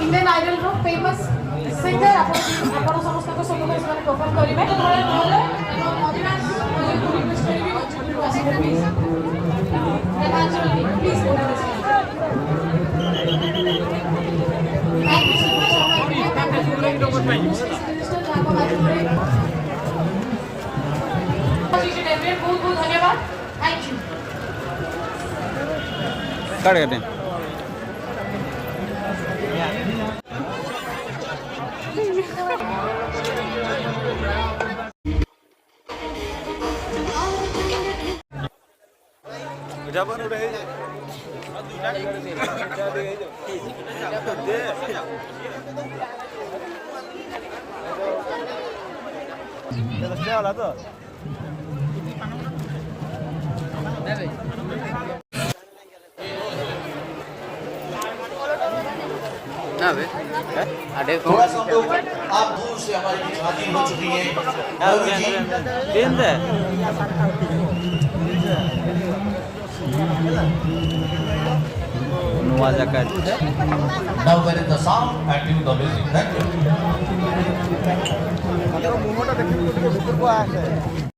Indian idol रो famous singer आपण समस्त को सम्मुख से परफॉर्म करिवे अधिराज रिक्वेस्ट करिवे मंच को आसीबे please please thank you so much बहुत बहुत धन्यवाद थैंक यू काट करते हैं थोड़ा सा तो आप दूर से हमारी शादी हो चुकी है Now when is the sound and tune the music. Thank you.